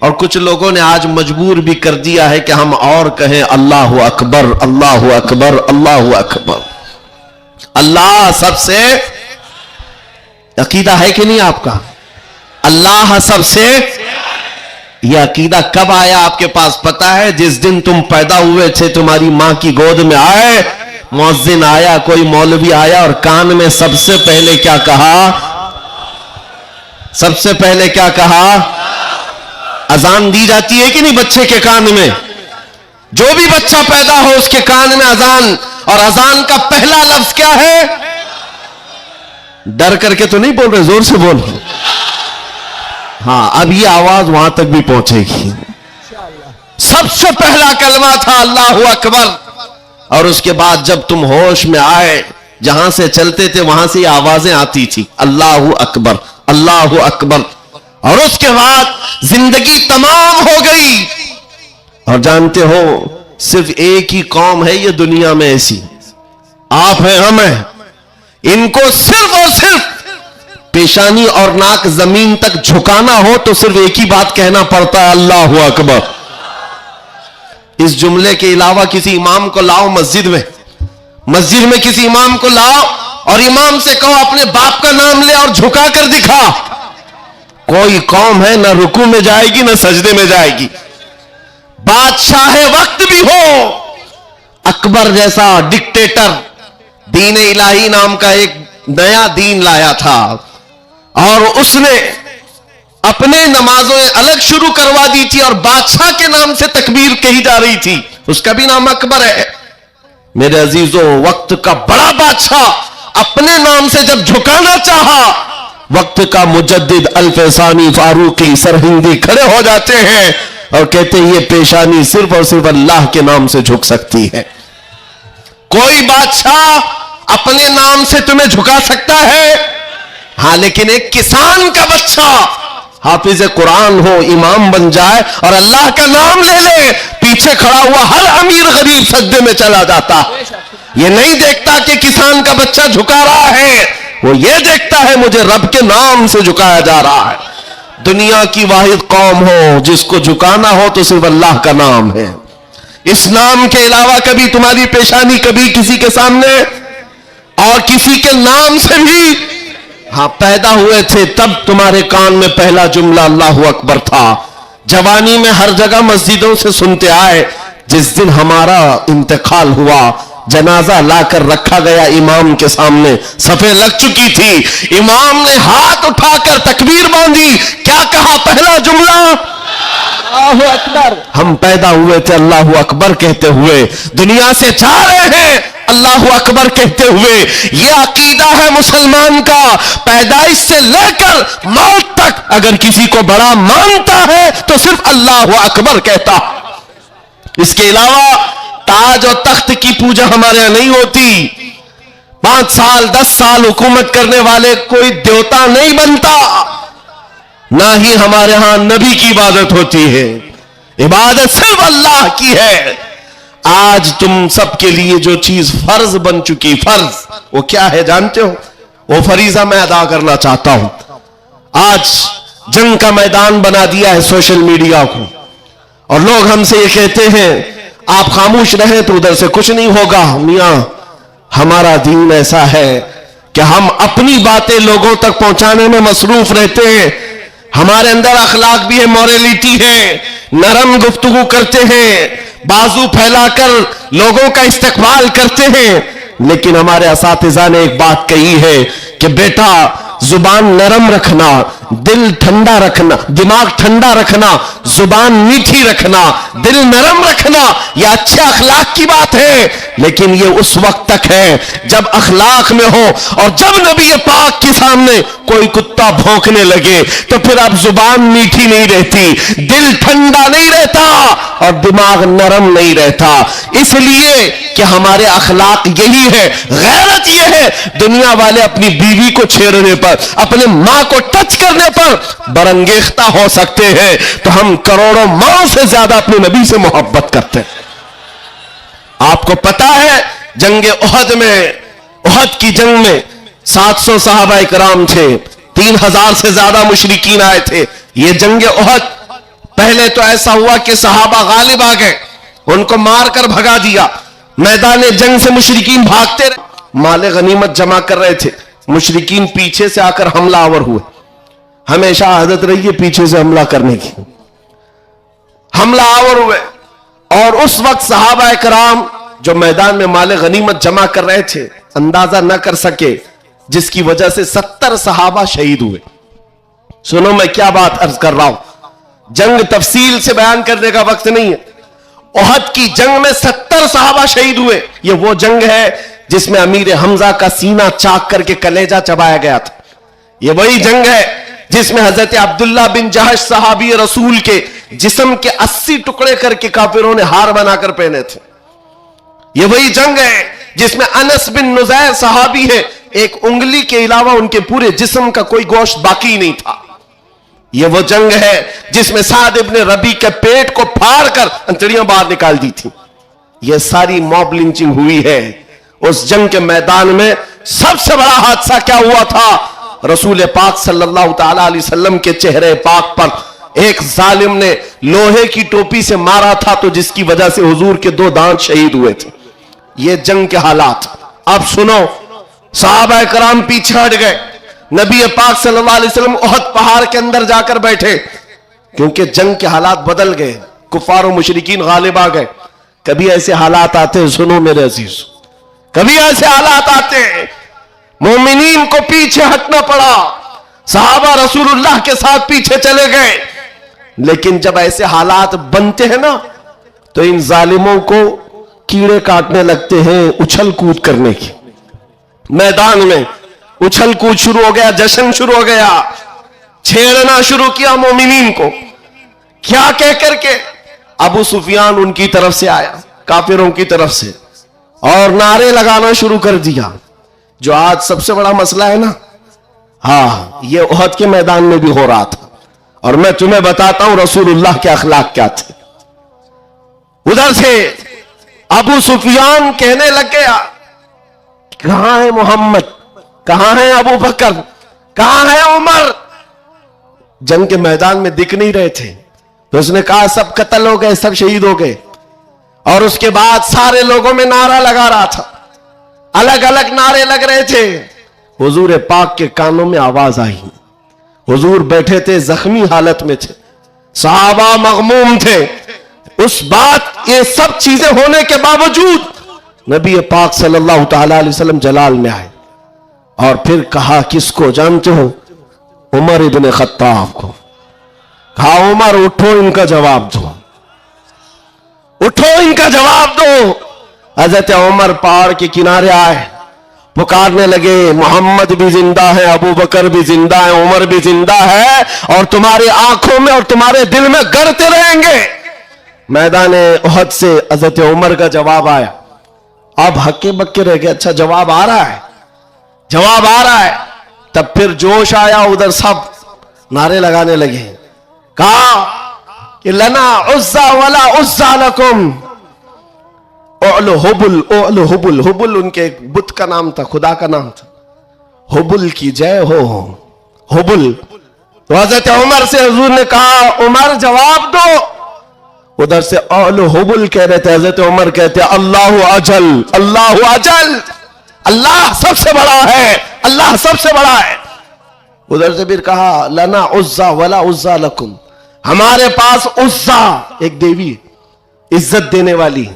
اور کچھ لوگوں نے آج مجبور بھی کر دیا ہے کہ ہم اور کہیں اللہ اکبر اللہ اکبر اللہ اکبر. اللہ سب سے، عقیدہ ہے کہ نہیں آپ کا؟ اللہ سب سے. یہ عقیدہ کب آیا آپ کے پاس پتا ہے؟ جس دن تم پیدا ہوئے تھے، تمہاری ماں کی گود میں آئے، مؤذن آیا، کوئی مولوی آیا اور کان میں سب سے پہلے کیا کہا؟ سب سے پہلے کیا کہا؟ اذان دی جاتی ہے کہ نہیں بچے کے کان میں؟ جو بھی بچہ پیدا ہو اس کے کان میں اذان، اور اذان کا پہلا لفظ کیا ہے؟ ڈر کر کے تو نہیں بول رہے، زور سے بول رہے. ہاں اب یہ آواز وہاں تک بھی پہنچے گی. سب سے پہلا کلمہ تھا اللہ اکبر، اور اس کے بعد جب تم ہوش میں آئے، جہاں سے چلتے تھے وہاں سے یہ آوازیں آتی تھی، اللہ اکبر اللہ اکبر. اور اس کے بعد زندگی تمام ہو گئی. اور جانتے ہو صرف ایک ہی قوم ہے یہ دنیا میں ایسی، آپ ہیں ہم ہیں، ان کو صرف اور صرف پیشانی اور ناک زمین تک جھکانا ہو تو صرف ایک ہی بات کہنا پڑتا ہے، اللہ اکبر. اس جملے کے علاوہ کسی امام کو لاؤ مسجد میں کسی امام کو لاؤ اور امام سے کہو اپنے باپ کا نام لے اور جھکا کر دکھا، کوئی قوم ہے نہ رکوع میں جائے گی نہ سجدے میں جائے گی. بادشاہ وقت بھی ہو، اکبر جیسا ڈکٹیٹر دین الہی نام کا ایک نیا دین لایا تھا، اور اس نے اپنے نمازوں الگ شروع کروا دی تھی اور بادشاہ کے نام سے تکبیر کہی جا رہی تھی، اس کا بھی نام اکبر ہے. میرے عزیزوں، وقت کا بڑا بادشاہ اپنے نام سے جب جھکانا چاہا، وقت کا مجدد الفسانی فاروقی سرہندی کھڑے ہو جاتے ہیں اور کہتے ہیں یہ پیشانی صرف اور صرف اللہ کے نام سے جھک سکتی ہے. کوئی بادشاہ اپنے نام سے تمہیں جھکا سکتا ہے؟ ہاں، لیکن ایک کسان کا بچہ حافظ قرآن ہو، امام بن جائے اور اللہ کا نام لے لے، پیچھے کھڑا ہوا ہر امیر غریب سجدے میں چلا جاتا. یہ نہیں دیکھتا کہ کسان کا بچہ جھکا رہا ہے، وہ یہ دیکھتا ہے مجھے رب کے نام سے جھکایا جا رہا ہے. دنیا کی واحد قوم ہو جس کو جھکانا ہو تو صرف اللہ کا نام ہے. اس نام کے علاوہ کبھی تمہاری پیشانی کبھی کسی کے سامنے اور کسی کے نام سے بھی، ہاں پیدا ہوئے تھے تب تمہارے کان میں پہلا جملہ اللہ اکبر تھا. جوانی میں ہر جگہ مسجدوں سے سنتے آئے. جس دن ہمارا انتقال ہوا، جنازہ لا کر رکھا گیا امام کے سامنے، صفیں لگ چکی تھی، امام نے ہاتھ اٹھا کر تکبیر باندھی، کیا کہا پہلا جملہ؟ اللہ اکبر. ہم پیدا ہوئے تھے اللہ اکبر کہتے ہوئے، دنیا سے جا رہے ہیں اللہ اکبر کہتے ہوئے. یہ عقیدہ ہے مسلمان کا، پیدائش سے لے کر موت تک اگر کسی کو بڑا مانتا ہے تو صرف اللہ اکبر کہتا. اس کے علاوہ تاج اور تخت کی پوجا ہمارے یہاں نہیں ہوتی. 5 سال 10 سال حکومت کرنے والے کوئی دیوتا نہیں بنتا، نہ ہی ہمارے ہاں نبی کی عبادت ہوتی ہے. عبادت صرف اللہ کی ہے. آج تم سب کے لیے جو چیز فرض بن چکی، فرض وہ کیا ہے جانتے ہو؟ وہ فریضہ میں ادا کرنا چاہتا ہوں. آج جنگ کا میدان بنا دیا ہے سوشل میڈیا کو، اور لوگ ہم سے یہ کہتے ہیں آپ خاموش رہیں تو ادھر سے کچھ نہیں ہوگا. میاں ہمارا دین ایسا ہے کہ ہم اپنی باتیں لوگوں تک پہنچانے میں مصروف رہتے ہیں. ہمارے اندر اخلاق بھی ہے، موریلٹی ہے، نرم گفتگو کرتے ہیں، بازو پھیلا کر لوگوں کا استقبال کرتے ہیں. لیکن ہمارے اساتذہ نے ایک بات کہی ہے کہ بیٹا زبان نرم رکھنا، دل ٹھنڈا رکھنا، دماغ ٹھنڈا رکھنا، زبان میٹھی رکھنا، دل نرم رکھنا، یہ اچھے اخلاق کی بات ہے. لیکن یہ اس وقت تک ہے جب اخلاق میں ہو، اور جب نبی پاک کے سامنے کوئی کتا بھونکنے لگے تو پھر اب زبان میٹھی نہیں رہتی، دل ٹھنڈا نہیں رہتا اور دماغ نرم نہیں رہتا. اس لیے کہ ہمارے اخلاق یہی ہے. غیرت یہ ہے دنیا والے اپنی بیوی کو چھیڑنے پر، اپنے ماں کو ٹچ کرنے پر برانگیختہ ہو سکتے ہیں، تو ہم کروڑوں ماں سے زیادہ اپنے نبی سے محبت کرتے ہیں. آپ کو پتا ہے جنگ احد میں، احد کی جنگ میں 700 صحابہ کرام تھے، 3000 سے زیادہ مشرکین آئے تھے. یہ جنگ احد پہلے تو ایسا ہوا کہ صحابہ غالب آ گئے, ان کو مار کر بھگا دیا, میدان جنگ سے مشرکین بھاگتے رہے, مال غنیمت جمع کر رہے تھے, مشرکین پیچھے سے آ کر حملہ آور ہوئے. ہمیشہ عادت رہی ہے پیچھے سے حملہ کرنے کی, حملہ آور ہوئے, اور اس وقت صحابہ کرام جو میدان میں مال غنیمت جمع کر رہے تھے اندازہ نہ کر سکے, جس کی وجہ سے 70 صحابہ شہید ہوئے. سنو میں کیا بات عرض کر رہا ہوں, جنگ تفصیل سے بیان کرنے کا وقت نہیں ہے. احد کی جنگ میں 70 صحابہ شہید ہوئے. یہ وہ جنگ ہے جس میں امیر حمزہ کا سینہ چاک کر کے کلیجہ چبایا گیا تھا. یہ وہی جنگ ہے جس میں حضرت عبداللہ بن جہش صحابی رسول کے جسم کے 80 ٹکڑے کر کے کافروں نے ہار بنا کر پہنے تھے. یہ وہی جنگ ہے جس میں انس بن نزیر صحابی ہے, ایک انگلی کے علاوہ ان کے پورے جسم کا کوئی گوشت باقی نہیں تھا. یہ وہ جنگ ہے جس میں سعد ابن ربی کے پیٹ کو پھاڑ کر انتڑیاں باہر نکال دی تھی. یہ ساری موب لنچنگ ہوئی ہے. اس جنگ کے میدان میں سب سے بڑا حادثہ کیا ہوا تھا, رسول پاک صلی اللہ تعالی علیہ وسلم کے چہرے پاک پر ایک ظالم نے لوہے کی ٹوپی سے مارا تھا, تو جس کی وجہ سے حضور کے 2 دانت شہید ہوئے تھے. یہ جنگ کے حالات. اب سنو, صحابہ کرام پیچھے ہٹ گئے, نبی پاک صلی اللہ علیہ وسلم احد پہاڑ کے اندر جا کر بیٹھے, کیونکہ جنگ کے حالات بدل گئے, کفار و مشرکین غالب آ گئے. کبھی ایسے حالات آتے ہیں, سنو میرے عزیز, کبھی ایسے حالات آتے ہیں مومنین کو پیچھے ہٹنا پڑا, صحابہ رسول اللہ کے ساتھ پیچھے چلے گئے. لیکن جب ایسے حالات بنتے ہیں نا, تو ان ظالموں کو کیڑے کاٹنے لگتے ہیں اچھل کود کرنے کی. میدان میں اچھل کود شروع ہو گیا, جشن شروع ہو گیا, چھیڑنا شروع کیا مومنین کو. کیا کہہ کر کے ابو سفیان ان کی طرف سے آیا, کافروں کی طرف سے, اور نعرے لگانا شروع کر دیا, جو آج سب سے بڑا مسئلہ ہے نا. ہاں, یہ احد کے میدان میں بھی ہو رہا تھا, اور میں تمہیں بتاتا ہوں رسول اللہ کے اخلاق کیا تھے. ادھر سے ابو سفیان کہنے لگ گیا, کہاں ہے محمد, کہاں ہے ابو بکر, کہاں ہے عمر. جنگ کے میدان میں دکھ نہیں رہے تھے, تو اس نے کہا سب قتل ہو گئے, سب شہید ہو گئے. اور اس کے بعد سارے لوگوں میں نعرہ لگا رہا تھا, الگ الگ نعرے لگ رہے تھے. حضور پاک کے کانوں میں آواز آئی, حضور بیٹھے تھے, زخمی حالت میں تھے, صحابہ مغموم تھے. اس بات, یہ سب چیزیں ہونے کے باوجود نبی پاک صلی اللہ تعالی علیہ وسلم جلال میں آئے, اور پھر کہا کس کو جانتے ہو, عمر ابن خطاب کو. کہا عمر اٹھو, ان کا جواب دو, اٹھو ان کا جواب دو. حضرت عمر پہاڑ کے کنارے آئے, پکارنے لگے, محمد بھی زندہ ہے, ابو بکر بھی زندہ ہے, عمر بھی زندہ ہے, اور تمہاری آنکھوں میں اور تمہارے دل میں گڑتے رہیں گے. میدان احد سے حضرت عمر کا جواب آیا. اب ہکے بکے رہ گئے, اچھا جواب آ رہا ہے, جواب آ رہا ہے. تب پھر جوش آیا, ادھر سب نعرے لگانے لگے. کہا کہ لنا عزا ولا عزا لکم, اعلو حبل, اعلو حبل. حبل ان کے ایک بت کا نام تھا, خدا کا نام تھا. حبل کی جے ہو, حبل. تو حضرت عمر سے حضور نے کہا عمر جواب دو. ادھر سے اعلو حبل کہہ رہے تھے, حضرت عمر کہتے اللہ اجل, اللہ اجل, اللہ سب سے بڑا ہے, اللہ سب سے بڑا ہے. ادھر سے پھر کہا لنا عزا ولا عزا لکم, ہمارے پاس عزا ایک دیوی عزت دینے والی,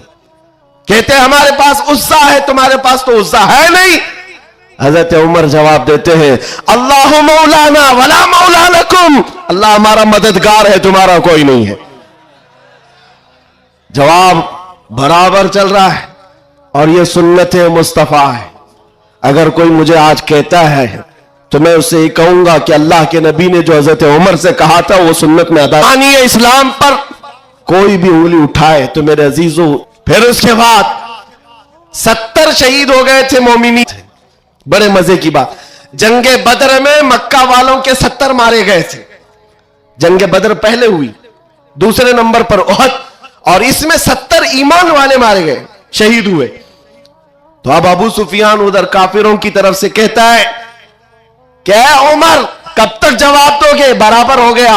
کہتے ہیں ہمارے پاس عزا ہے, تمہارے پاس تو عزا ہے نہیں. حضرت عمر جواب دیتے ہیں اللہ مولانا ولا مولا لکم, اللہ ہمارا مددگار ہے, تمہارا کوئی نہیں ہے. جواب برابر چل رہا ہے, اور یہ سنت مصطفیٰ ہے. اگر کوئی مجھے آج کہتا ہے تو میں اسے یہ کہوں گا کہ اللہ کے نبی نے جو حضرت عمر سے کہا تھا وہ سنت میں ادا. آنی اسلام پر کوئی بھی انگلی اٹھائے تو میرے عزیزو. پھر اس کے بعد 70 شہید ہو گئے تھے مومنین. بڑے مزے کی بات, جنگ بدر میں مکہ والوں کے 70 مارے گئے تھے. جنگ بدر پہلے ہوئی, دوسرے نمبر پر احد, اور اس میں 70 ایمان والے مارے گئے, شہید ہوئے. تو اب ابو سفیان ادھر کافروں کی طرف سے کہتا ہے کہ اے عمر کب تک جواب دو گے, برابر ہو گیا,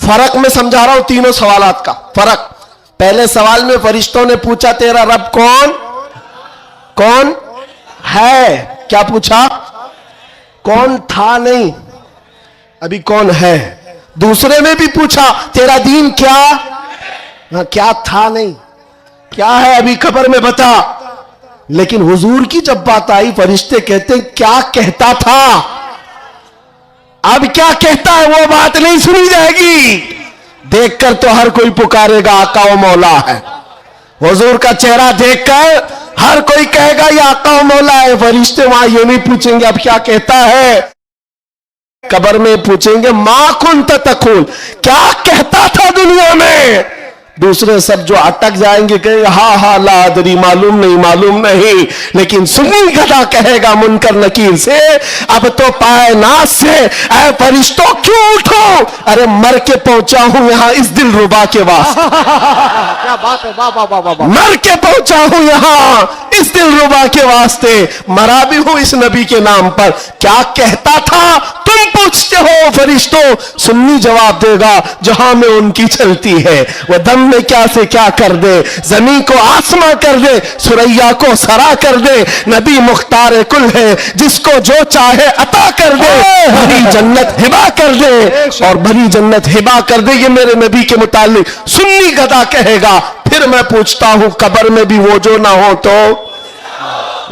فرق میں سمجھا رہا ہوں تینوں سوالات کا فرق. پہلے سوال میں فرشتوں نے پوچھا تیرا رب کون ہے, کیا پوچھا؟ کون تھا نہیں, ابھی کون ہے. دوسرے میں بھی پوچھا تیرا دین کیا تھا نہیں, کیا ہے ابھی قبر میں بتا. لیکن حضور کی جب بات آئی فرشتے کہتے ہیں کیا کہتا تھا, اب کیا کہتا ہے وہ بات نہیں سنی جائے گی. دیکھ کر تو ہر کوئی پکارے گا آقا و مولا ہے. حضور کا چہرہ دیکھ کر ہر کوئی کہے گا یہ آقا و مولا ہے. فرشتے وہاں یہ نہیں پوچھیں گے اب کیا کہتا ہے, قبر میں پوچھیں گے ما کنت تقول, کیا کہتا تھا دنیا میں. دوسرے سب جو اٹک جائیں گے کہیں ہاں لا ادری, معلوم نہیں. لیکن سنی گدھا کہے گا منکر نکیر سے اب تو پائے ناز سے اے فرشتوں کیوں اٹھو, ارے مر کے پہنچا ہوں یہاں اس دل ربا کے واسطے. کیا بات ہے, واہ واہ واہ واہ. مر کے پہنچا ہوں یہاں اس دل ربا کے واسطے, مرا بھی ہوں اس نبی کے نام پر. کیا کہتا تھا تم پوچھتے ہو فرشتوں, سنی جواب دے گا جہاں میں ان کی چلتی ہے وہ دم میں کیا سے کیا کر دے, زمین کو آسماں کر دے, سریا کو سرا کر دے. نبی مختار کل ہے جس کو جو چاہے عطا کر دے, بھری جنت ہبا کر دے اور بھری جنت ہبا کر دے. یہ میرے نبی کے متعلق سنی گدھا کہے گا. پھر میں پوچھتا ہوں قبر میں بھی وہ جو نہ ہو تو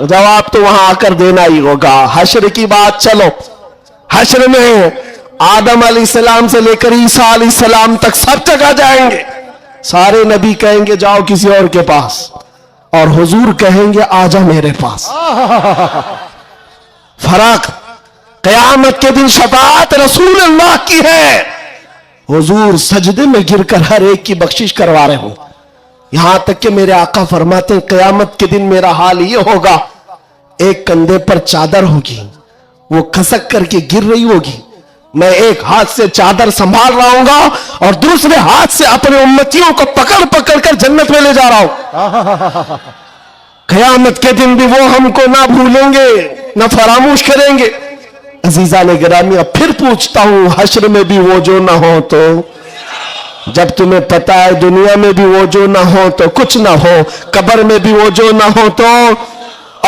جواب تو وہاں آ کر دینا ہی ہوگا. حشر کی بات, چلو حشر میں آدم علیہ السلام سے لے کر عیسیٰ علیہ السلام تک سب جگہ جائیں گے. سارے نبی کہیں گے جاؤ کسی اور کے پاس, اور حضور کہیں گے آجا میرے پاس. فرق, قیامت کے دن شفاعت رسول اللہ کی ہے, حضور سجدے میں گر کر ہر ایک کی بخشش کروا رہے ہوں. یہاں تک کہ میرے آقا فرماتے ہیں قیامت کے دن میرا حال یہ ہوگا, ایک کندھے پر چادر ہوگی, وہ کھسک کر کے گر رہی ہوگی, میں ایک ہاتھ سے چادر سنبھال رہا ہوں گا اور دوسرے ہاتھ سے اپنے امتیوں کو پکڑ کر جنت میں لے جا رہا ہوں. قیامت کے دن بھی وہ ہم کو نہ بھولیں گے نہ فراموش کریں گے. عزیزان گرامی, اب پھر پوچھتا ہوں حشر میں بھی وہ جو نہ ہو تو, جب تمہیں پتا ہے دنیا میں بھی وہ جو نہ ہو تو کچھ نہ ہو, قبر میں بھی وہ جو نہ ہو تو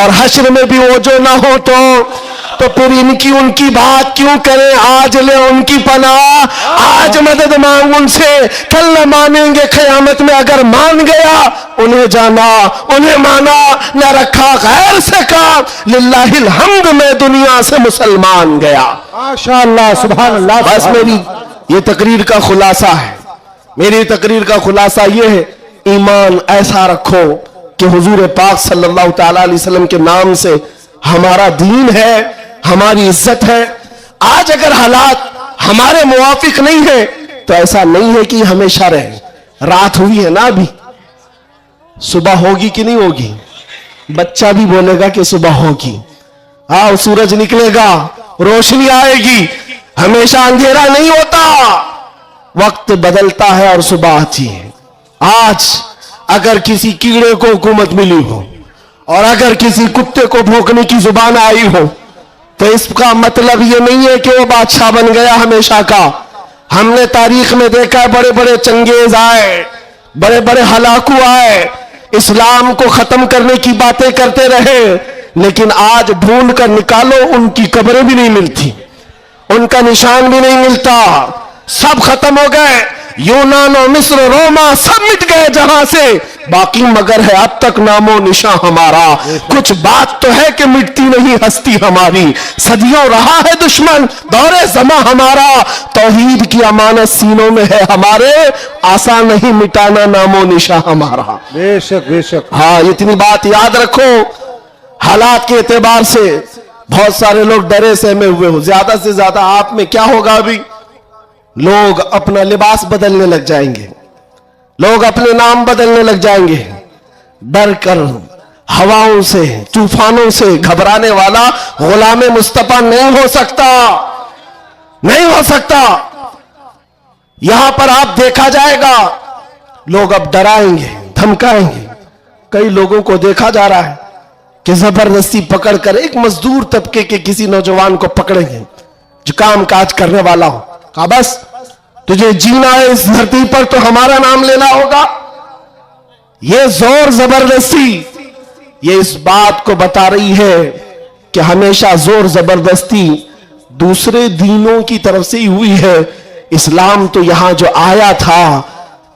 اور حشر میں بھی وہ جو نہ ہو تو پھر ان کی بات کیوں کریں. آج لے ان کی پناہ, آج مدد مانگ ان سے, کل نہ مانیں گے قیامت میں. اگر مان گیا انہیں جانا, انہیں مانا, نہ رکھا غیر سے کام. للہ الحمد میں دنیا سے مسلمان گیا. ماشاءاللہ, سبحان اللہ. بس میری یہ تقریر کا خلاصہ ہے, میری تقریر کا خلاصہ یہ ہے, ایمان ایسا رکھو کہ حضور پاک صلی اللہ تعالی علیہ وسلم کے نام سے ہمارا دین ہے, ہماری عزت ہے. آج اگر حالات ہمارے موافق نہیں ہیں تو ایسا نہیں ہے کہ ہمیشہ رہیں. رات ہوئی ہے نا, ابھی صبح ہوگی کہ نہیں ہوگی, بچہ بھی بولے گا کہ صبح ہوگی. سورج نکلے گا, روشنی آئے گی, ہمیشہ اندھیرا نہیں ہوتا, وقت بدلتا ہے اور صبح آتی ہے. آج اگر کسی کیڑے کو حکومت ملی ہو اور اگر کسی کتے کو بھونکنے کی زبان آئی ہو تو اس کا مطلب یہ نہیں ہے کہ وہ بادشاہ بن گیا ہمیشہ کا. ہم نے تاریخ میں دیکھا ہے بڑے بڑے چنگیز آئے, بڑے بڑے ہلاکو آئے, اسلام کو ختم کرنے کی باتیں کرتے رہے, لیکن آج ڈھونڈ کر نکالو ان کی قبریں بھی نہیں ملتی, ان کا نشان بھی نہیں ملتا, سب ختم ہو گئے. یونان و مصر روما سب مٹ گئے جہاں سے, باقی مگر ہے اب تک نام و نشان ہمارا. کچھ بات تو ہے کہ مٹتی نہیں ہستی ہماری, صدیوں رہا ہے دشمن دور زماں ہمارا. توحید کی امانت سینوں میں ہے ہمارے, آسان نہیں مٹانا نام و نشان ہمارا. بے شک بے شک. ہاں, اتنی بات یاد رکھو. حالات کے اعتبار سے بہت سارے لوگ ڈرے سہمے ہوئے ہو. زیادہ سے زیادہ آپ میں کیا ہوگا, ابھی لوگ اپنا لباس بدلنے لگ جائیں گے, لوگ اپنے نام بدلنے لگ جائیں گے. ڈر کر ہواؤں سے طوفانوں سے گھبرانے والا غلام مصطفیٰ نہیں ہو سکتا, نہیں ہو سکتا. یہاں پر آپ دیکھا جائے گا لوگ اب ڈرائیں گے, دھمکائیں گے. کئی لوگوں کو دیکھا جا رہا ہے کہ زبردستی پکڑ کر ایک مزدور طبقے کے کسی نوجوان کو پکڑیں گے جو کام کاج کرنے والا ہو, کہا بس تجھے جینا ہے اس دھرتی پر تو ہمارا نام لینا ہوگا. یہ زور زبردستی یہ اس بات کو بتا رہی ہے کہ ہمیشہ زور زبردستی دوسرے دینوں کی طرف سے ہی ہوئی ہے. اسلام تو یہاں جو آیا تھا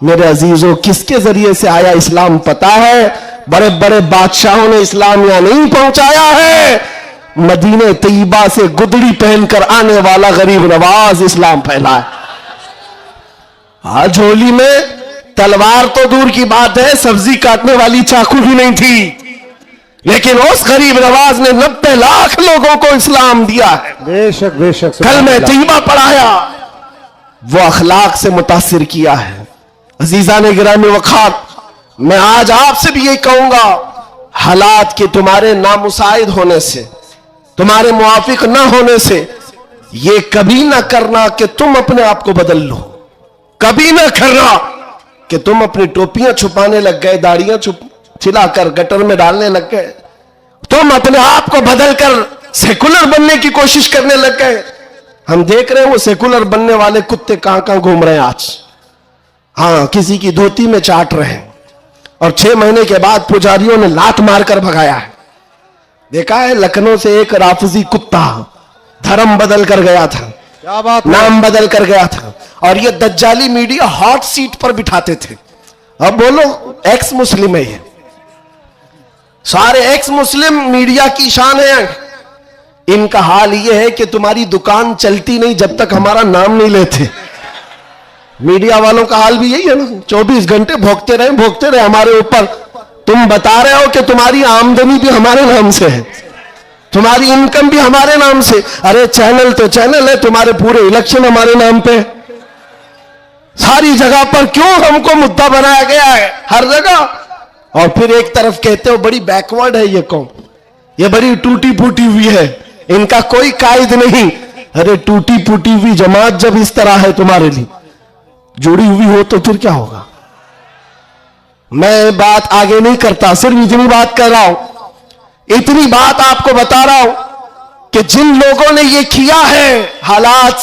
میرے عزیزوں کس کے ذریعے سے آیا اسلام پتا ہے؟ بڑے بڑے بادشاہوں نے اسلام یہاں نہیں پہنچایا ہے. مدینہ طیبہ سے گدڑی پہن کر آنے والا غریب نواز اسلام پھیلا ہے. جھولی میں تلوار تو دور کی بات ہے, سبزی کاٹنے والی چاقو بھی نہیں تھی, لیکن اس غریب نواز نے 90 لاکھ لوگوں کو اسلام دیا ہے. بے شک بے شک. کلمہ طیبہ پڑھایا, وہ اخلاق سے متاثر کیا ہے. عزیزان گرامی وقار, میں آج آپ سے بھی یہ کہوں گا, حالات کے تمہارے نامساعد ہونے سے, تمہارے موافق نہ ہونے سے یہ کبھی نہ کرنا کہ تم اپنے آپ کو بدل لو. کبھی نہ کرنا کہ تم اپنی ٹوپیاں چھپانے لگ گئے, داڑیاں چھلا کر گٹر میں ڈالنے لگ گئے, تم اپنے آپ کو بدل کر سیکولر بننے کی کوشش کرنے لگ گئے. ہم دیکھ رہے ہیں وہ سیکولر بننے والے کتے کہاں کہاں گھوم رہے ہیں آج. ہاں, کسی کی دھوتی میں چاٹ رہے ہیں, اور 6 مہینے کے بعد پجاریوں نے لات مار کر بھگایا ہے. دیکھا ہے لکھنؤ سے ایک رافضی کتا دھرم بدل کر گیا تھا, کیا بات, نام بدل کر گیا تھا, اور یہ دجالی میڈیا ہاٹ سیٹ پر بٹھاتے تھے. اب بولو ایکس مسلم ہے, یہ سارے ایکس مسلم میڈیا کی شان ہے. ان کا حال یہ ہے کہ تمہاری دکان چلتی نہیں جب تک ہمارا نام نہیں لیتے. میڈیا والوں کا حال بھی یہی ہے نا, 24 گھنٹے بھوکتے رہے ہمارے اوپر. تم بتا رہے ہو کہ تمہاری آمدنی بھی ہمارے نام سے ہے, تمہاری انکم بھی ہمارے نام سے. ارے چینل تو چینل ہے, تمہارے پورے الیکشن ہمارے نام پہ, ساری جگہ پر کیوں ہم کو مدعا بنایا گیا ہے ہر جگہ. اور پھر ایک طرف کہتے ہو بڑی بیکورڈ ہے یہ قوم, یہ بڑی ٹوٹی پھوٹی ہوئی ہے, ان کا کوئی قائد نہیں. ارے ٹوٹی پھوٹی ہوئی جماعت جب اس طرح ہے تمہارے لیے جڑی ہوئی ہو تو پھر کیا ہوگا. میں بات آگے نہیں کرتا, صرف اتنی بات کر رہا ہوں, اتنی بات آپ کو بتا رہا ہوں کہ جن لوگوں نے یہ کیا ہے حالات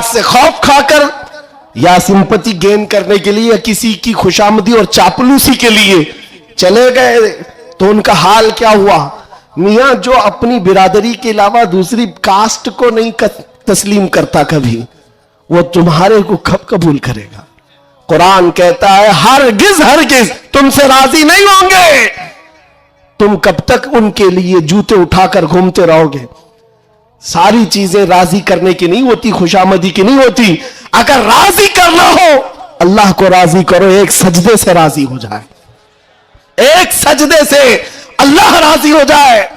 سے خوف کھا کر یا سمپتی گین کرنے کے لیے یا کسی کی خوشامدی اور چاپلوسی کے لیے چلے گئے, تو ان کا حال کیا ہوا. میاں جو اپنی برادری کے علاوہ دوسری کاسٹ کو نہیں تسلیم کرتا کبھی, وہ تمہارے کو کب قبول کرے گا. قرآن کہتا ہے ہرگز تم سے راضی نہیں ہوں گے. تم کب تک ان کے لیے جوتے اٹھا کر گھومتے رہو گے. ساری چیزیں راضی کرنے کی نہیں ہوتی, خوشامدی کی نہیں ہوتی. اگر راضی کرنا ہو اللہ کو راضی کرو, ایک سجدے سے راضی ہو جائے, ایک سجدے سے اللہ راضی ہو جائے.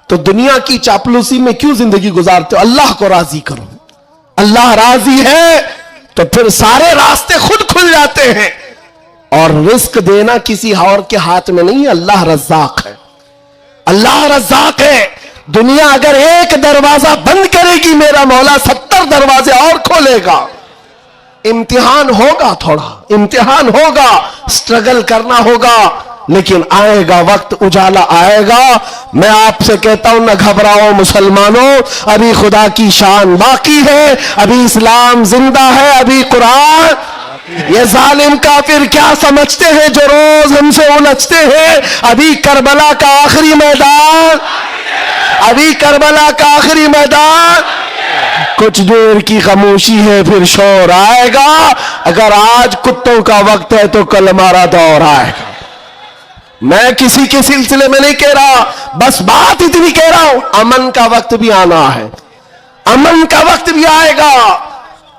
تو دنیا کی چاپلوسی میں کیوں زندگی گزارتے ہو؟ اللہ کو راضی کرو. اللہ راضی ہے تو پھر سارے راستے خود کھل جاتے ہیں. اور رزق دینا کسی اور کے ہاتھ میں نہیں ہے, اللہ رزاق ہے. اللہ رزاق ہے. دنیا اگر ایک دروازہ بند کرے گی میرا مولا 70 دروازے اور کھولے گا. امتحان ہوگا, تھوڑا امتحان ہوگا, سٹرگل کرنا ہوگا, لیکن آئے گا وقت, اجالا آئے گا. میں آپ سے کہتا ہوں نہ گھبراؤ مسلمانوں, ابھی خدا کی شان باقی ہے, ابھی اسلام زندہ ہے, ابھی قرآن. یہ ظالم کافر کیا سمجھتے ہیں جو روز ہم سے الجھتے ہیں؟ ابھی کربلا کا آخری میدان, ابھی کربلا کا آخری میدان. کچھ دیر کی خاموشی ہے پھر شور آئے گا. اگر آج کتوں کا وقت ہے تو کل ہمارا دور آئے گا. میں کسی کے سلسلے میں نہیں کہہ رہا, بس بات اتنی کہہ رہا ہوں, امن کا وقت بھی آنا ہے, امن کا وقت بھی آئے گا,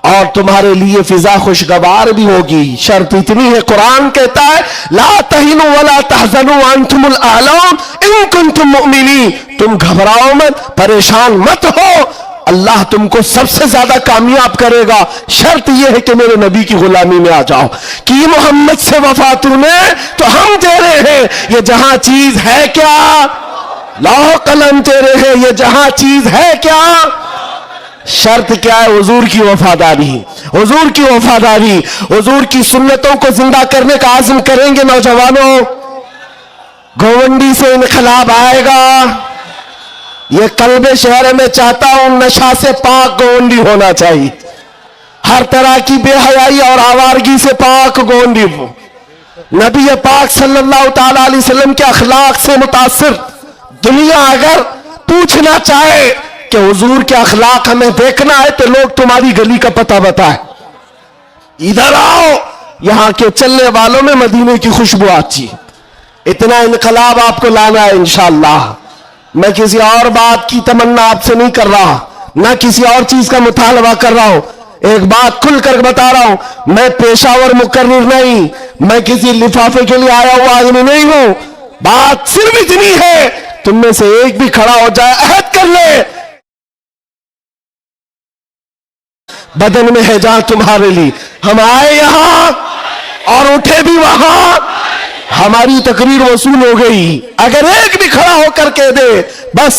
اور تمہارے لیے فضا خوشگوار بھی ہوگی. شرط اتنی ہے, قرآن کہتا ہے لا تہنوا ولا تحزنوا وانتم الاعلون ان کنتم مؤمنین. تم گھبراؤ مت, پریشان مت ہو, اللہ تم کو سب سے زیادہ کامیاب کرے گا. شرط یہ ہے کہ میرے نبی کی غلامی میں آ جاؤ. کہ محمد سے وفا تو نے تو ہم تیرے ہیں, یہ جہاں چیز ہے کیا لوح قلم تیرے ہیں, یہ جہاں چیز ہے کیا. شرط کیا ہے؟ حضور کی وفاداری, حضور کی وفاداری. حضور کی سنتوں کو زندہ کرنے کا عزم کریں گے نوجوانوں, گھونڈی سے انقلاب آئے گا. یہ قلب شہر میں چاہتا ہوں نشہ سے پاک گونڈی ہونا چاہیے. ہر طرح کی بے حیائی اور آوارگی سے پاک گونڈی وہ نبی پاک صلی اللہ تعالی علیہ وسلم کے اخلاق سے متاثر دنیا اگر پوچھنا چاہے کہ حضور کے اخلاق ہمیں دیکھنا ہے تو لوگ تمہاری گلی کا پتہ بتائیں، ادھر آؤ، یہاں کے چلنے والوں میں مدینے کی خوشبو آتی ہے۔ اتنا انقلاب آپ کو لانا ہے انشاءاللہ۔ میں کسی اور بات کی تمنا آپ سے نہیں کر رہا، نہ کسی اور چیز کا مطالبہ کر رہا ہوں، ایک بات کھل کر بتا رہا ہوں، میں پیشہ ور مقرر نہیں، میں کسی لفافے کے لیے آیا ہوا آدمی نہیں ہوں۔ بات صرف اتنی ہے، تم میں سے ایک بھی کھڑا ہو جائے، عہد کر لے بدن میں ہے جان تمہارے لیے، ہم آئے یہاں اور اٹھے بھی وہاں، ہماری تقریر وصول ہو گئی۔ اگر ایک بھی کھڑا ہو کر کہہ دے بس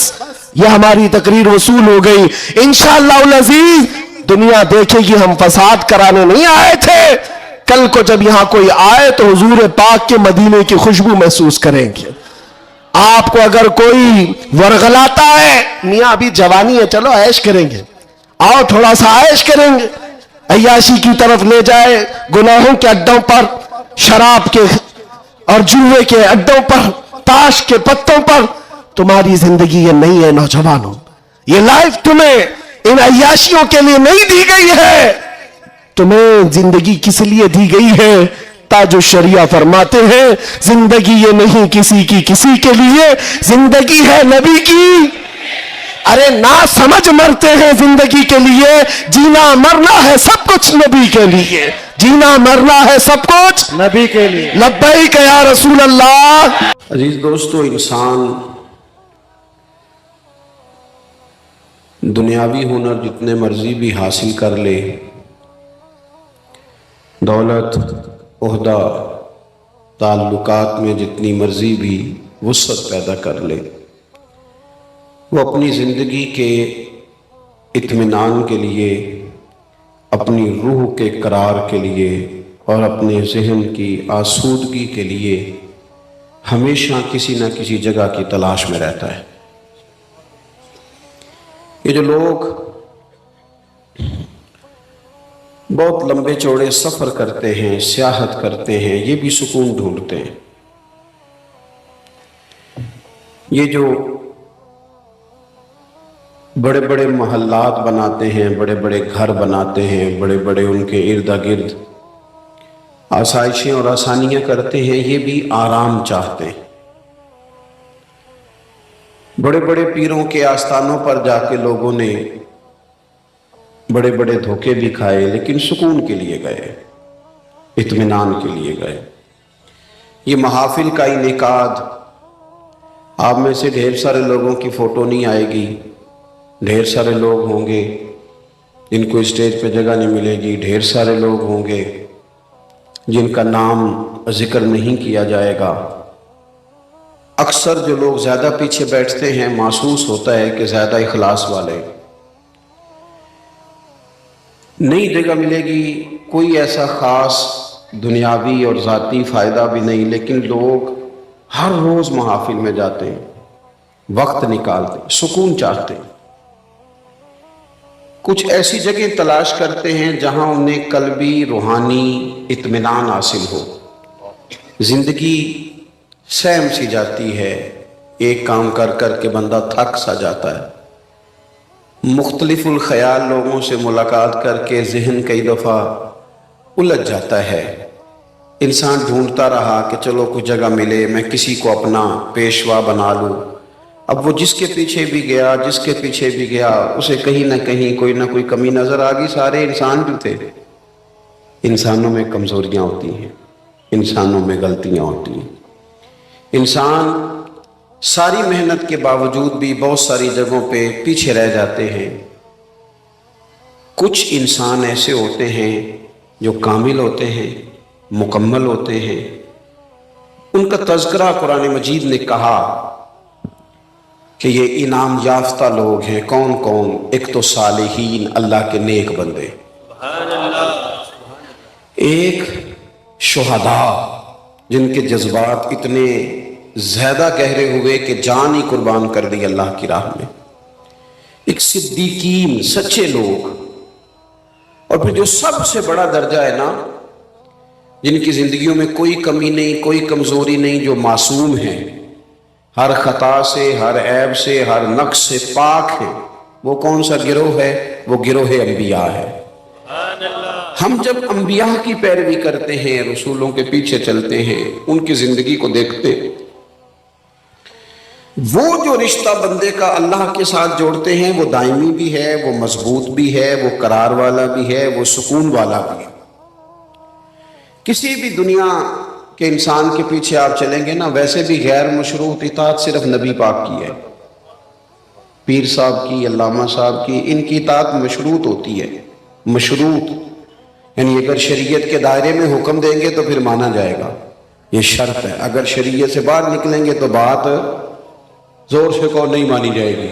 یہ ہماری تقریر وصول ہو گئی، انشاءاللہ العزیز دنیا دیکھے گی ہم فساد کرانے نہیں آئے تھے۔ کل کو جب یہاں کوئی آئے تو حضور پاک کے مدینے کی خوشبو محسوس کریں گے۔ آپ کو اگر کوئی ورغلاتا ہے، میاں ابھی جوانی ہے چلو عیش کریں گے، آؤ تھوڑا سا عیش کریں گے، عیاشی کی طرف لے جائے، گناہوں کے اڈوں پر، شراب کے اور جوئے کے اڈوں پر، تاش کے پتوں پر، تمہاری زندگی یہ نہیں ہے نوجوانوں، یہ لائف تمہیں ان عیاشیوں کے لیے نہیں دی گئی ہے، تمہیں زندگی کس لیے دی گئی ہے؟ تاج الشریعہ فرماتے ہیں زندگی یہ نہیں کسی کی کسی کے لیے، زندگی ہے نبی کی۔ ارے نہ سمجھ مرتے ہیں زندگی کے لیے، جینا مرنا ہے سب کچھ نبی کے لیے، جینا مرنا ہے سب کچھ نبی کے لیے۔ لبیک یا رسول اللہ۔ عزیز دوستو، انسان دنیاوی ہنر جتنے مرضی بھی حاصل کر لے، دولت، عہدہ، تعلقات میں جتنی مرضی بھی وسعت پیدا کر لے، وہ اپنی زندگی کے اطمینان کے لیے، اپنی روح کے قرار کے لیے اور اپنے ذہن کی آسودگی کے لیے ہمیشہ کسی نہ کسی جگہ کی تلاش میں رہتا ہے۔ یہ جو لوگ بہت لمبے چوڑے سفر کرتے ہیں، سیاحت کرتے ہیں، یہ بھی سکون ڈھونڈتے ہیں۔ یہ جو بڑے بڑے محلات بناتے ہیں، بڑے بڑے گھر بناتے ہیں، بڑے بڑے ان کے ارد گرد آسائشیں اور آسانیاں کرتے ہیں، یہ بھی آرام چاہتے ہیں۔ بڑے بڑے پیروں کے آستانوں پر جا کے لوگوں نے بڑے بڑے دھوکے بھی کھائے، لیکن سکون کے لیے گئے، اطمینان کے لیے گئے۔ یہ محافل کا انعقاد، آپ میں سے ڈھیر سارے لوگوں کی فوٹو نہیں آئے گی، ڈھیر سارے لوگ ہوں گے جن کو اسٹیج پہ جگہ نہیں ملے گی، ڈھیر سارے لوگ ہوں گے جن کا نام ذکر نہیں کیا جائے گا۔ اکثر جو لوگ زیادہ پیچھے بیٹھتے ہیں محسوس ہوتا ہے کہ زیادہ اخلاص والے، نئی جگہ ملے گی، کوئی ایسا خاص دنیاوی اور ذاتی فائدہ بھی نہیں، لیکن لوگ ہر روز محافل میں جاتے ہیں، وقت نکالتے ہیں، سکون چاہتے ہیں، کچھ ایسی جگہ تلاش کرتے ہیں جہاں انہیں قلبی روحانی اطمینان حاصل ہو۔ زندگی سہم سی جاتی ہے، ایک کام کر کر کے بندہ تھک سا جاتا ہے، مختلف الخیال لوگوں سے ملاقات کر کے ذہن کئی دفعہ الجھ جاتا ہے۔ انسان ڈھونڈتا رہا کہ چلو کچھ جگہ ملے، میں کسی کو اپنا پیشوا بنا لوں۔ اب وہ جس کے پیچھے بھی گیا، جس کے پیچھے بھی گیا، اسے کہیں نہ کہیں کوئی نہ کوئی کمی نظر آ گئی۔ سارے انسان جو تھے، انسانوں میں کمزوریاں ہوتی ہیں، انسانوں میں غلطیاں ہوتی ہیں، انسان ساری محنت کے باوجود بھی بہت ساری جگہوں پہ پیچھے رہ جاتے ہیں۔ کچھ انسان ایسے ہوتے ہیں جو کامل ہوتے ہیں، مکمل ہوتے ہیں، ان کا تذکرہ قرآن مجید نے کہا کہ یہ انعام یافتہ لوگ ہیں۔ کون کون؟ ایک تو صالحین، اللہ کے نیک بندے، ایک شہداء جن کے جذبات اتنے زیادہ گہرے ہوئے کہ جان ہی قربان کر دی اللہ کی راہ میں، ایک صدیقین، سچے لوگ، اور پھر جو سب سے بڑا درجہ ہے نا، جن کی زندگیوں میں کوئی کمی نہیں، کوئی کمزوری نہیں، جو معصوم ہیں، ہر خطا سے، ہر عیب سے، ہر نقص سے پاک ہیں، وہ کون سا گروہ ہے؟ وہ گروہ انبیاء ہے۔ ہم جب انبیاء کی پیروی کرتے ہیں، رسولوں کے پیچھے چلتے ہیں، ان کی زندگی کو دیکھتے ہیں، وہ جو رشتہ بندے کا اللہ کے ساتھ جوڑتے ہیں وہ دائمی بھی ہے، وہ مضبوط بھی ہے، وہ قرار والا بھی ہے، وہ سکون والا بھی ہے۔ کسی بھی دنیا کے انسان کے پیچھے آپ چلیں گے نا، ویسے بھی غیر مشروط اطاعت صرف نبی پاک کی ہے، پیر صاحب کی، علامہ صاحب کی، ان کی اطاعت مشروط ہوتی ہے۔ مشروط یعنی اگر شریعت کے دائرے میں حکم دیں گے تو پھر مانا جائے گا، یہ شرط ہے۔ اگر شریعت سے باہر نکلیں گے تو بات زور سے کہو نہیں مانی جائے گی،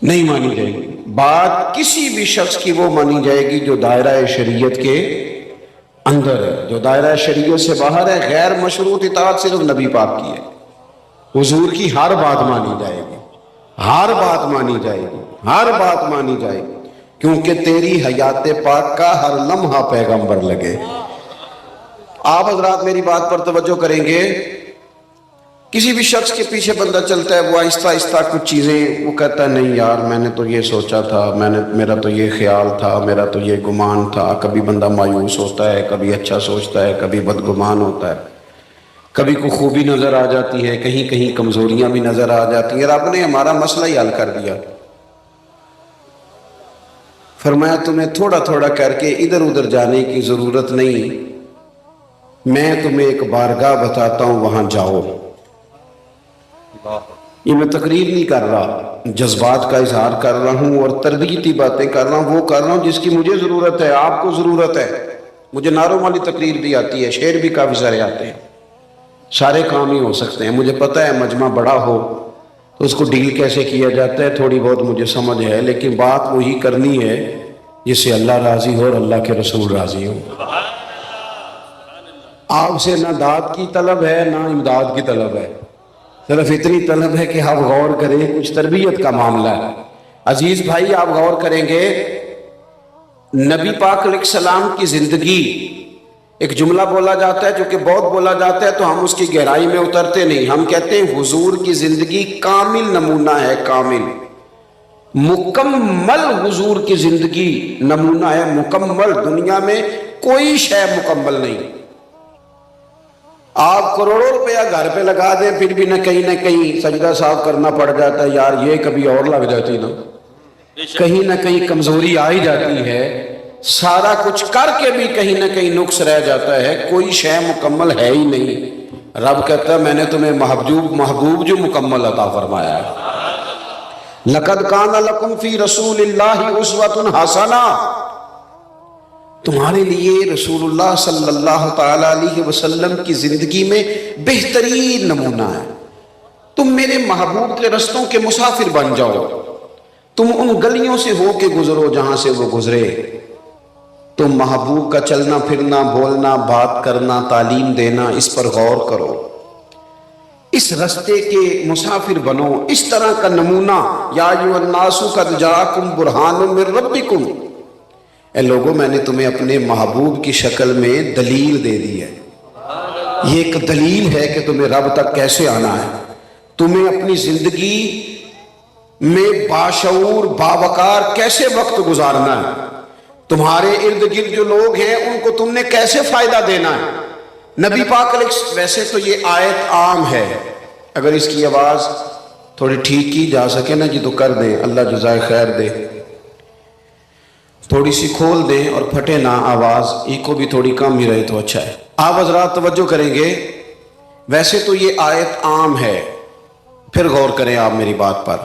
نہیں مانی جائے گی۔ بات کسی بھی شخص کی وہ مانی جائے گی جو دائرہ شریعت کے اندر ہے، جو دائرہ شریعت سے باہر ہے۔ غیر مشروط اطاعت صرف نبی پاک کی ہے۔ حضور کی ہر بات مانی جائے گی، ہر بات مانی جائے گی، ہر بات مانی جائے گی، کیونکہ تیری حیات پاک کا ہر لمحہ پیغمبر لگے۔ آپ حضرات میری بات پر توجہ کریں گے، کسی بھی شخص کے پیچھے بندہ چلتا ہے، وہ آہستہ آہستہ کچھ چیزیں وہ کہتا ہے نہیں یار میں نے تو یہ سوچا تھا، میرا تو یہ خیال تھا، میرا تو یہ گمان تھا۔ کبھی بندہ مایوس ہوتا ہے، کبھی اچھا سوچتا ہے، کبھی بدگمان ہوتا ہے، کبھی کوئی خوبی نظر آ جاتی ہے، کہیں کہیں کمزوریاں بھی نظر آ جاتی ہیں۔ رب نے ہمارا مسئلہ ہی حل کر دیا، فرمایا تمہیں تھوڑا تھوڑا کر کے ادھر ادھر جانے کی ضرورت نہیں، میں تمہیں ایک بارگاہ بتاتا ہوں، وہاں جاؤ۔ یہ میں تقریر نہیں کر رہا، جذبات کا اظہار کر رہا ہوں اور تربیتی باتیں کر رہا ہوں، وہ کر رہا ہوں جس کی مجھے ضرورت ہے، آپ کو ضرورت ہے۔ مجھے نعروں والی تقریر بھی آتی ہے، شعر بھی کافی سارے آتے ہیں، سارے کام ہی ہو سکتے ہیں۔ مجھے پتہ ہے مجمع بڑا ہو تو اس کو ڈیل کیسے کیا جاتا ہے تھوڑی بہت مجھے سمجھ ہے، لیکن بات وہی کرنی ہے جس سے اللہ راضی ہو اور اللہ کے رسول راضی ہو۔ آپ سے نہ داد کی طلب ہے نہ امداد کی طلب ہے، صرف اتنی طلب ہے کہ آپ غور کریں، کچھ تربیت کا معاملہ ہے۔ عزیز بھائی آپ غور کریں گے، نبی پاک علیہ السلام کی زندگی، ایک جملہ بولا جاتا ہے جو کہ بہت بولا جاتا ہے تو ہم اس کی گہرائی میں اترتے نہیں۔ ہم کہتے ہیں حضور کی زندگی کامل نمونہ ہے، کامل مکمل حضور کی زندگی نمونہ ہے، مکمل۔ دنیا میں کوئی شے مکمل نہیں۔ آپ کروڑوں روپیہ گھر پہ لگا دیں پھر بھی نہ کہیں سجدہ صاف کرنا پڑ جاتا ہے، یار یہ کبھی اور لگ جاتی نا، کہیں نہ کہیں کمزوری آ ہی جاتی ہے، سارا کچھ کر کے بھی کہیں نہ کہیں نقص رہ جاتا ہے، کوئی شے مکمل ہے ہی نہیں۔ رب کہتا ہے میں نے تمہیں محبوب جو مکمل عطا فرمایا ہے۔ لَقَدْ كَانَ لَكُمْ فِي رَسُولِ اللَّهِ أُسْوَةٌ حَسَنَةٌ، تمہارے لیے رسول اللہ صلی اللہ تعالیٰ علیہ وسلم کی زندگی میں بہترین نمونہ ہے۔ تم میرے محبوب کے رستوں کے مسافر بن جاؤ، تم ان گلیوں سے ہو کے گزرو جہاں سے وہ گزرے، تم محبوب کا چلنا پھرنا، بولنا، بات کرنا، تعلیم دینا، اس پر غور کرو، اس رستے کے مسافر بنو، اس طرح کا نمونہ۔ یا ایھا الناس قد جاءکم برہان من ربکم، اے لوگوں میں نے تمہیں اپنے محبوب کی شکل میں دلیل دے دی ہے۔ یہ ایک دلیل ہے کہ تمہیں رب تک کیسے آنا ہے، تمہیں اپنی زندگی میں باشعور باوقار کیسے وقت گزارنا ہے، تمہارے ارد گرد جو لوگ ہیں ان کو تم نے کیسے فائدہ دینا ہے۔ نبی پاک علیہ، ویسے تو یہ آیت عام ہے، اگر اس کی آواز تھوڑی ٹھیک کی جا سکے نا جی تو کر دیں، اللہ جزائے خیر دے، تھوڑی سی کھول دیں اور پھٹے نہ آواز، ایکو بھی تھوڑی کم ہی رہے تو اچھا ہے۔ آپ حضرات توجہ کریں گے، ویسے تو یہ آیت عام ہے، پھر غور کریں آپ میری بات پر،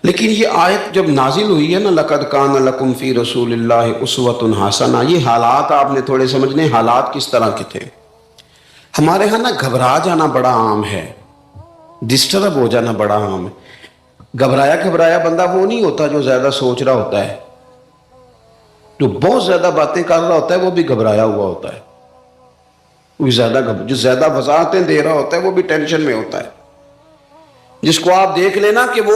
لیکن یہ آیت جب نازل ہوئی ہے نا، لَقَدْ كَانَ لَكُمْ فِي رَسُولِ اللَّهِ أُسْوَةٌ حَسَنَةٌ، یہ حالات آپ نے تھوڑے سمجھنے، حالات کس طرح کے تھے۔ ہمارے ہاں نا گھبرا جانا بڑا عام ہے، ڈسٹرب ہو جانا بڑا عام ہے۔ گھبرایا بندہ وہ نہیں ہوتا جو زیادہ سوچ رہا ہوتا ہے، جو بہت زیادہ باتیں کر رہا ہوتا ہے وہ بھی گھبرایا ہوا ہوتا ہے، جو زیادہ وضاحتیں دے رہا ہوتا ہے وہ بھی ٹینشن میں ہوتا ہے۔ جس کو آپ دیکھ لینا کہ وہ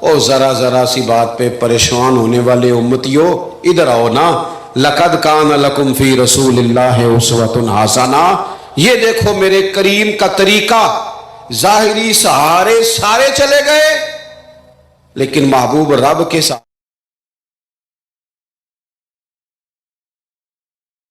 اور ذرا ذرا سی بات پہ پریشان ہونے والے امتیوں ادھر آؤ نا. لقد کان لکم فی رسول اللہ اسوۃ حسنہ. یہ دیکھو میرے کریم کا طریقہ. ظاہری سہارے سارے چلے گئے لیکن محبوب رب کے ساتھ